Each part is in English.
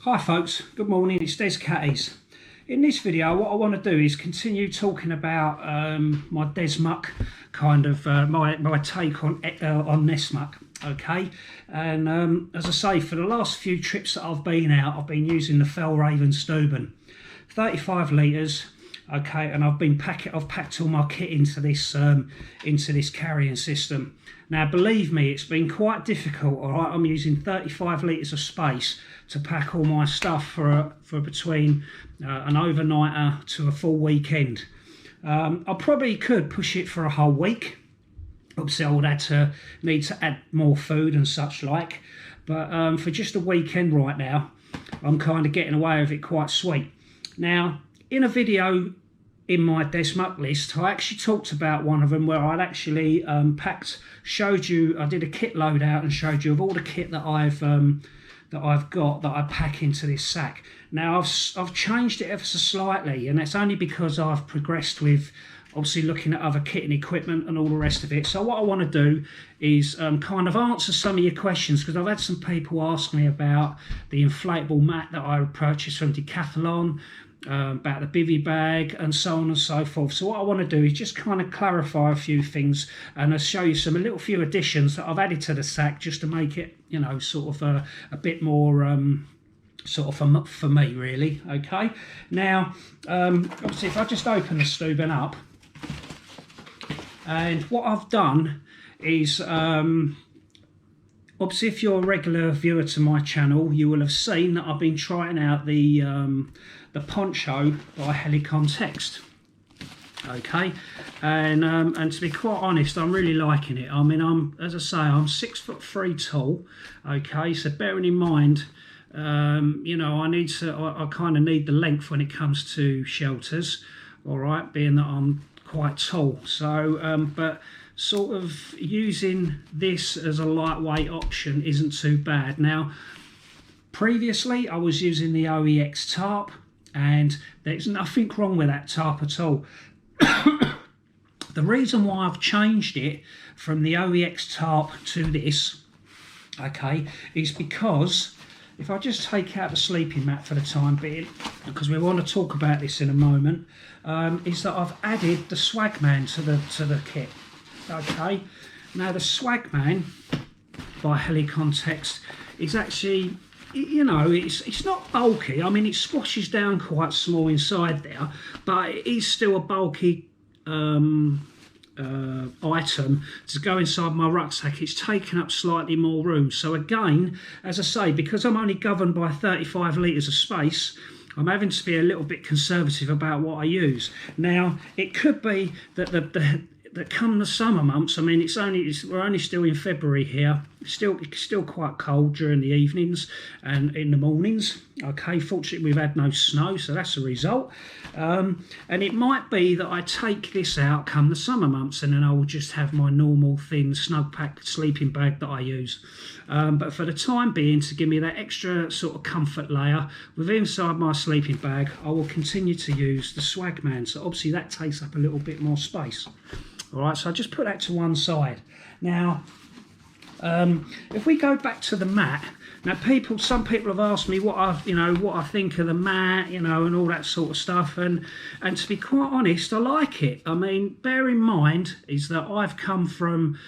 Hi folks, good morning, it's Descattys. In this video what I want to do is continue talking about my Desmuck, kind of my take on Desmuck, okay? And as I say, for the last few trips that I've been out, I've been using the Fjallraven Stubben, 35 litres, okay, and I've packed all my kit into this carrying system. Now believe me, it's been quite difficult, all right? I'm using 35 litres of space to pack all my stuff for between an overnighter to a full weekend. I probably could push it for a whole week. Obviously I would need to add more food and such like, but for just a weekend right now, I'm kind of getting away with it quite sweet. Now, in a video in my Desmuck list, I actually talked about one of them where I'd actually I did a kit loadout and showed you of all the kit that I've got that I pack into this sack. Now I've changed it ever so slightly, and that's only because I've progressed with obviously looking at other kit and equipment and all the rest of it. So what I want to do is kind of answer some of your questions, because I've had some people ask me about the inflatable mat that I purchased from Decathlon, about the Bivi bag and so on and so forth. So what I want to do is just kind of clarify a few things, and I'll show you a few additions that I've added to the sack just to make it, you know, sort of a bit more sort of for me really. Okay, now obviously if I just open the Stubben up, and what I've done is obviously if you're a regular viewer to my channel, you will have seen that I've been trying out the poncho by Helicon Text. Okay, and to be quite honest, I'm really liking it. I mean, as I say, I'm 6'3" tall. Okay, so bearing in mind, you know, I kind of need the length when it comes to shelters. All right, being that I'm quite tall. So, but sort of using this as a lightweight option isn't too bad. Now, previously I was using the OEX tarp, and there's nothing wrong with that tarp at all. The reason why I've changed it from the OEX tarp to this, okay, is because if I just take out the sleeping mat for the time being, because we want to talk about this in a moment, is that I've added the Swagman to the kit. Okay, now the Swagman by Helicon Text is actually, you know, it's not bulky. I mean, it squashes down quite small inside there, but it is still a bulky item to go inside my rucksack. It's taken up slightly more room. So again, as I say, because I'm only governed by 35 litres of space, I'm having to be a little bit conservative about what I use. Now, it could be that that come the summer months, I mean, we're only still in February here. It's still quite cold during the evenings and in the mornings. Okay, fortunately we've had no snow, so that's a result. And it might be that I take this out come the summer months, and then I will just have my normal thin snug pack sleeping bag that I use. But for the time being, to give me that extra sort of comfort layer within inside my sleeping bag, I will continue to use the Swagman. So obviously that takes up a little bit more space. All right, so I just put that to one side. Now, if we go back to the mat, now some people have asked me what I think of the mat, you know, and all that sort of stuff, and to be quite honest, I like it. I mean, bear in mind is that I've gone from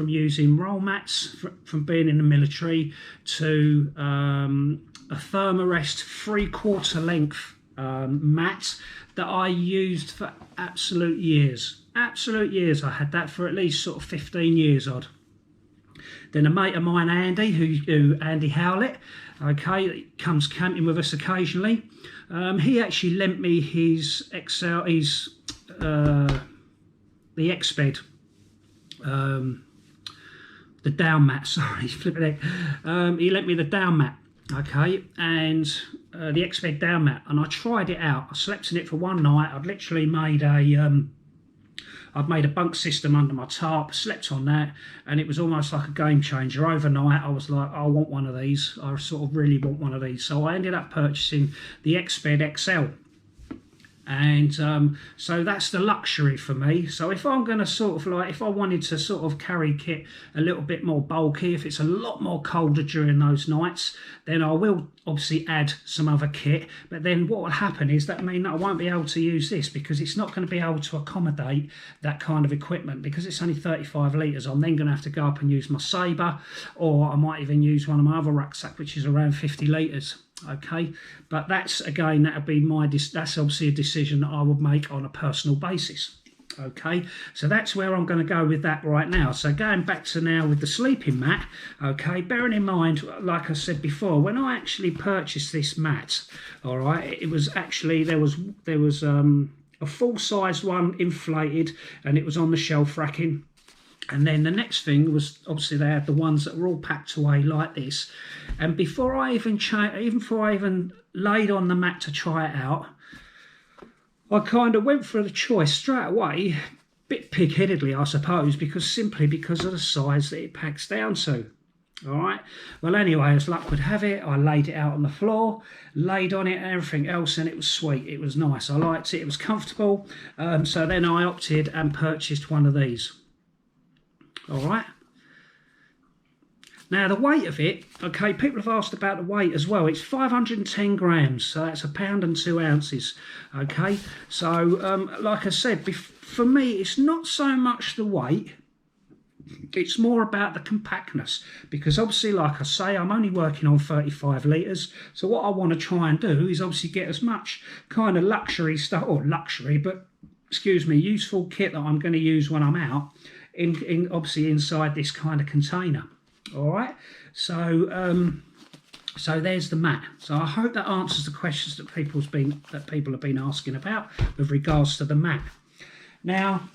using roll mats from being in the military to a Thermarest 3/4 length mat that I used for absolute years. I had that for at least sort of 15 years odd. Then a mate of mine, Andy, Andy Howlett, okay, comes camping with us occasionally. He actually lent me his the X-Bed, the down mat. Sorry, flipping it. He lent me the down mat, okay, and the X-Bed down mat, and I tried it out. I slept in it for one night. I'd literally made I'd made a bunk system under my tarp, slept on that, and it was almost like a game changer. Overnight, I was like, I want one of these. I sort of really want one of these. So I ended up purchasing the X-Bed XL. And so that's the luxury for me. So if I'm going to sort of like, if I wanted to sort of carry kit a little bit more bulky, if it's a lot more colder during those nights, then I will obviously add some other kit. But then what will happen is that mean that I won't be able to use this, because it's not going to be able to accommodate that kind of equipment, because it's only 35 litres. I'm then going to have to go up and use my Sabre, or I might even use one of my other rucksack, which is around 50 litres. Okay, but that's, again, that would be that's obviously a decision that I would make on a personal basis. Okay, so that's where I'm going to go with that right now. So going back to now with the sleeping mat, okay, bearing in mind, like I said before, when I actually purchased this mat, all right, it was actually, there was a full-sized one inflated, and it was on the shelf racking. And then the next thing was, obviously they had the ones that were all packed away like this. And before I even laid on the mat to try it out, I kind of went for the choice straight away, a bit pig-headedly I suppose, simply because of the size that it packs down to. All right, well anyway, as luck would have it, I laid it out on the floor, laid on it and everything else, and it was sweet, it was nice, I liked it, it was comfortable. So then I opted and purchased one of these. All right, now the weight of it, okay, people have asked about the weight as well. It's 510 grams, so that's £1 and 2 ounces. Okay, so like I said, for me it's not so much the weight, it's more about the compactness, because obviously, like I say, I'm only working on 35 litres. So what I want to try and do is obviously get as much kind of luxury stuff, or luxury, but excuse me, useful kit that I'm going to use when I'm out, in obviously inside this kind of container. All right, so so there's the mat. So I hope that answers the questions that people have been asking about with regards to the mat. Now,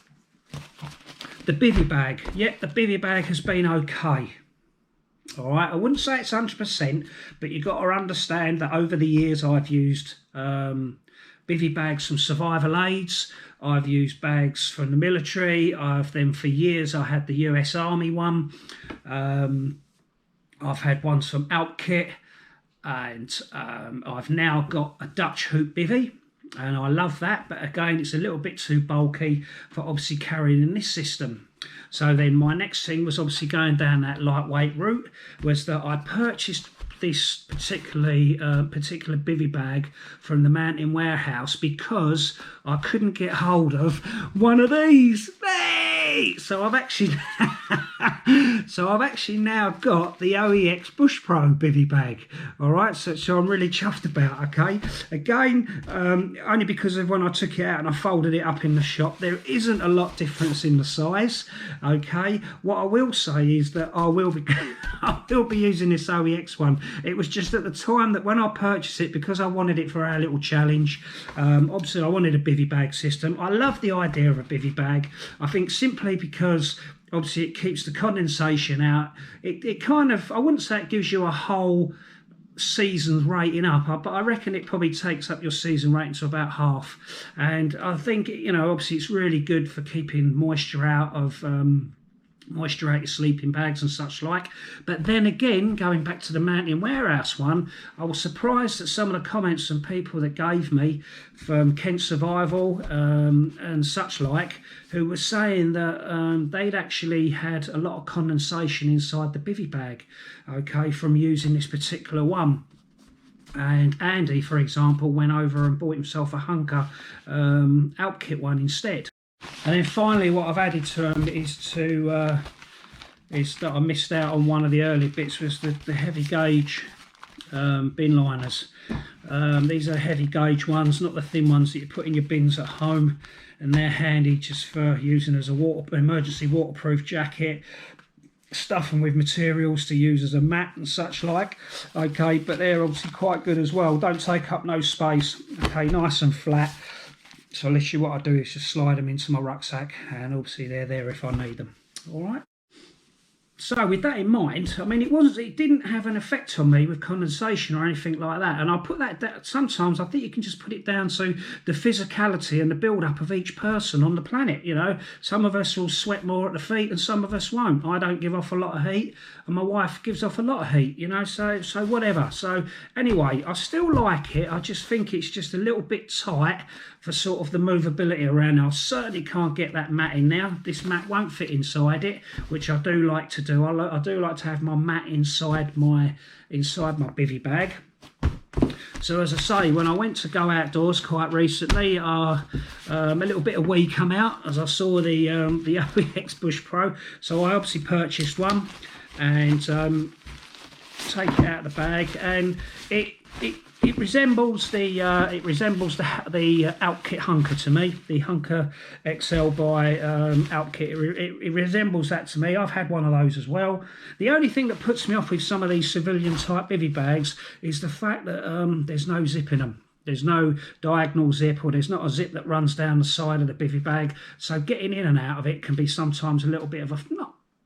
the bivy bag, the bivy bag has been okay. All right, I wouldn't say it's 100%, but you've got to understand that over the years I've used bivy bags from survival aids. I've used bags from the military. For years I had the US Army one. I've had ones from Outkit, and I've now got a Dutch hoop bivy, and I love that, but again it's a little bit too bulky for obviously carrying in this system. So then my next thing was obviously going down that lightweight route, was that I purchased this particular bivy bag from the Mountain Warehouse because I couldn't get hold of one of these. Hey! So I've actually now got the OEX Bush Pro bivy bag. All right, so I'm really chuffed about. Okay, again, only because of when I took it out and I folded it up in the shop, there isn't a lot difference in the size. Okay, what I will say is that I will be using this OEX one. It was just at the time that when I purchased it, because I wanted it for our little challenge, obviously I wanted a bivy bag system. I love the idea of a bivy bag. I think simply because obviously it keeps the condensation out. It kind of, I wouldn't say it gives you a whole season's rating up, but I reckon it probably takes up your season rating to about half. And I think, you know, obviously it's really good for keeping moisture out of moisturated sleeping bags and such like. But then again, going back to the Mountain Warehouse one, I was surprised at some of the comments from people that gave me from Kent Survival and such like, who were saying that they'd actually had a lot of condensation inside the bivy bag, okay, from using this particular one. And Andy, for example, went over and bought himself a Hunker Outkit one instead. And then finally, what I've added to them is that I missed out on one of the early bits, was the heavy gauge bin liners. These are heavy gauge ones, not the thin ones that you put in your bins at home, and they're handy just for using as a emergency waterproof jacket. Stuff them with materials to use as a mat and such like. Okay, but they're obviously quite good as well. Don't take up no space. Okay, nice and flat. So literally what I do is just slide them into my rucksack, and obviously they're there if I need them. All right. So with that in mind, I mean, it didn't have an effect on me with condensation or anything like that. And I put that down, sometimes I think you can just put it down to the physicality and the build-up of each person on the planet. You know, some of us will sweat more at the feet and some of us won't. I don't give off a lot of heat, and my wife gives off a lot of heat, you know, so whatever. So anyway, I still like it. I just think it's just a little bit tight for sort of the movability around. I certainly can't get that mat in now. This mat won't fit inside it, which I do like to do. I do like to have my mat inside my bivvy bag. So as I say, when I went to go outdoors quite recently, a little bit of wee come out as I saw the OEX Bush Pro. So I obviously purchased one and take it out of the bag, and it resembles the Outkit Hunker to me, the Hunker XL by Outkit. It resembles that to me. I've had one of those as well. The only thing that puts me off with some of these civilian type bivvy bags is the fact that there's no zip in them. There's no diagonal zip, or there's not a zip that runs down the side of the bivvy bag. So getting in and out of it can be sometimes a little bit of a,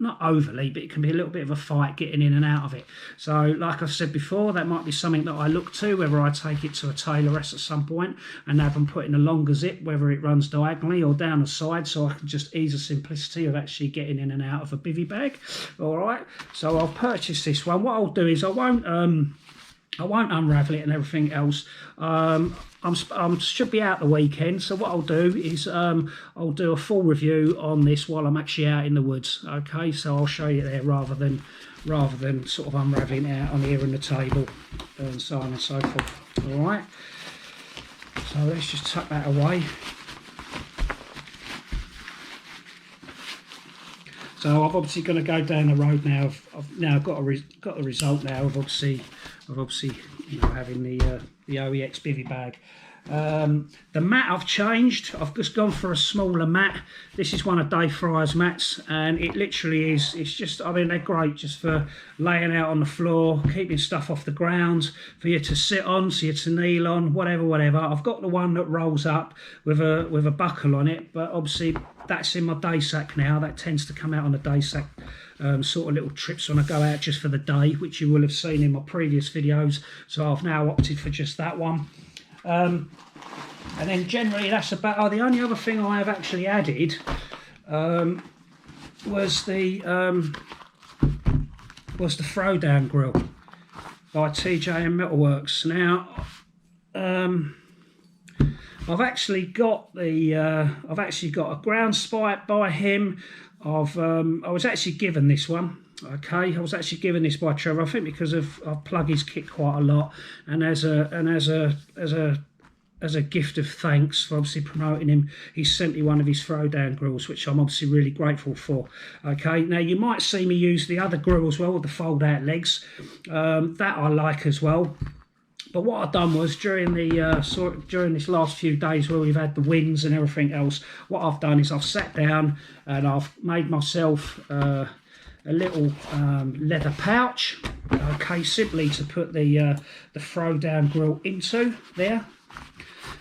not overly, but it can be a little bit of a fight getting in and out of it. So like I've said before, that might be something that I look to, whether I take it to a tailoress at some point and have them put in a longer zip, whether it runs diagonally or down the side, so I can just ease the simplicity of actually getting in and out of a bivvy bag. All right, so I'll purchase this one. What I'll do is I won't unravel it and everything else. I should be out the weekend, so what I'll do is I'll do a full review on this while I'm actually out in the woods. Okay, so I'll show you there rather than sort of unraveling it out on here on the table and so on and so forth. All right, so let's just tuck that away. So I've obviously got to go down the road now. I've now got the result now of obviously you know, having the OEX bivvy bag. The mat I've changed. I've just gone for a smaller mat. This is one of Dave Fryer's mats, and it literally is. It's just, I mean, they're great just for laying out on the floor, keeping stuff off the ground, for you to sit on, for you to kneel on, whatever. I've got the one that rolls up with a buckle on it, but obviously that's in my day sack now. That tends to come out on the day sack. Sort of little trips when I go out just for the day, which you will have seen in my previous videos. So I've now opted for just that one. And then generally that's about the only other thing I have actually added was the throwdown grill by TJM Metalworks. Now I've actually got a ground spike by him. I was actually given this one. Okay, I was actually given this by Trevor. I think because I plug his kit quite a lot, and as a gift of thanks for obviously promoting him, he sent me one of his throwdown grills, which I'm obviously really grateful for. Okay, now you might see me use the other grill as well with the fold out legs. That I like as well. But what I've done was during this last few days where we've had the winds and everything else, what I've done is I've sat down and I've made myself a little leather pouch, okay, simply to put the throwdown grill into there,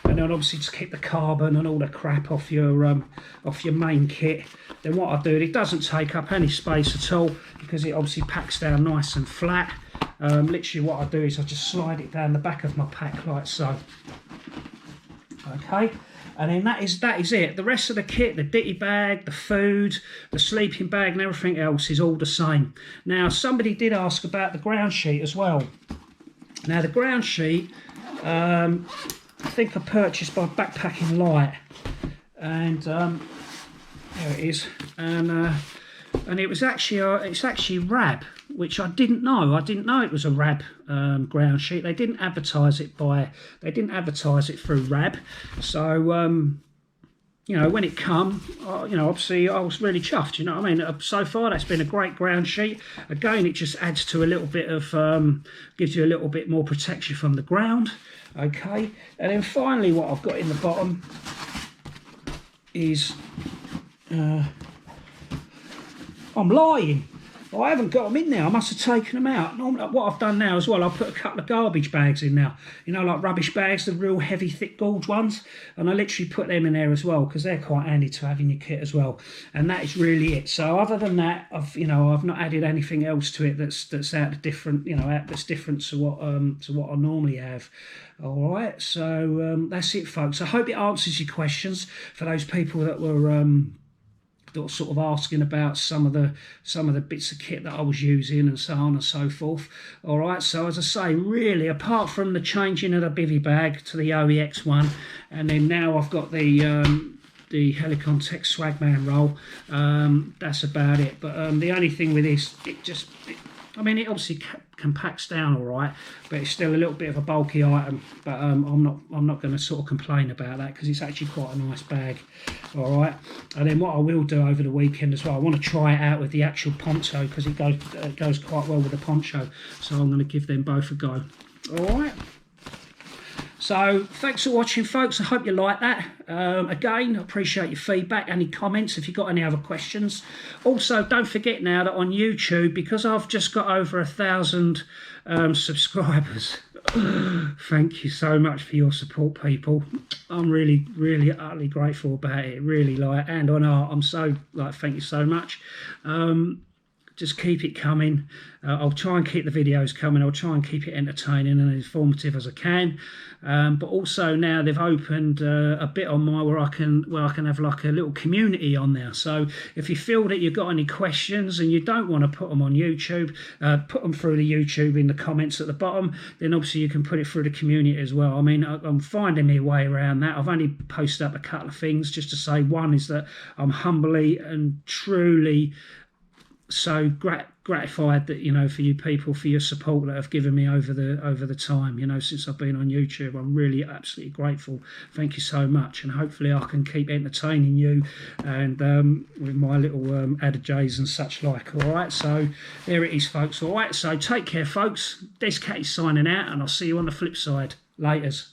and then obviously to keep the carbon and all the crap off your main kit. Then what I do, it doesn't take up any space at all because it obviously packs down nice and flat. Literally what I do is I just slide it down the back of my pack like so. Okay, and then that is it. The rest of the kit, the ditty bag, the food, the sleeping bag and everything else is all the same. Now somebody did ask about the ground sheet as well. Now the ground sheet, I think I purchased by Backpacking Light, and there it is, and it was actually it's actually Rab, which I didn't know. I didn't know it was a Rab ground sheet. They didn't advertise it through Rab. So you know, when it come, you know, obviously I was really chuffed. You know what I mean? So far that's been a great ground sheet. Again, it just adds to a little bit of gives you a little bit more protection from the ground. Okay, and then finally what I've got in the bottom is I'm lying. I haven't got them in there. I must have taken them out. Normally, what I've done now as well, I'll put a couple of garbage bags in now. You know, like rubbish bags, the real heavy, thick gauge ones. And I literally put them in there as well because they're quite handy to have in your kit as well. And that is really it. So other than that, I've not added anything else to it that's out of different, that's different to what I normally have. All right, so that's it, folks. I hope it answers your questions for those people that were sort of asking about some of the bits of kit that I was using and so on and so forth. All right, so as I say, really, apart from the changing of the Bivi bag to the OEX one, and then now I've got the Helicon Tech Swagman roll, that's about it. But the only thing with this, it obviously compacts down all right, but it's still a little bit of a bulky item. But I'm not going to sort of complain about that because it's actually quite a nice bag. All right, and then what I will do over the weekend as well, I want to try it out with the actual poncho because it goes quite well with the poncho. So I'm going to give them both a go. All right. So thanks for watching, folks. I hope you like that. Again, I appreciate your feedback, any comments if you've got any other questions. Also, don't forget now that on YouTube, because I've just got over 1,000 subscribers, thank you so much for your support, people. I'm really, really, utterly grateful about it. Really, and on art, I'm so, thank you so much. Just keep it coming. I'll try and keep the videos coming. I'll try and keep it entertaining and informative as I can. But also now they've opened a bit on where I can have like a little community on there. So if you feel that you've got any questions and you don't want to put them on YouTube, put them through the YouTube in the comments at the bottom. Then obviously you can put it through the community as well. I mean, I'm finding my way around that. I've only posted up a couple of things just to say. One is that I'm humbly and truly so gratified that for you people, for your support that have given me over the time since I've been on YouTube. I'm really absolutely grateful. Thank you so much, and hopefully I can keep entertaining you and with my little adages and such like. All right, so there it is, folks. All right, so take care, folks. Descattys signing out, and I'll see you on the flip side. Laters.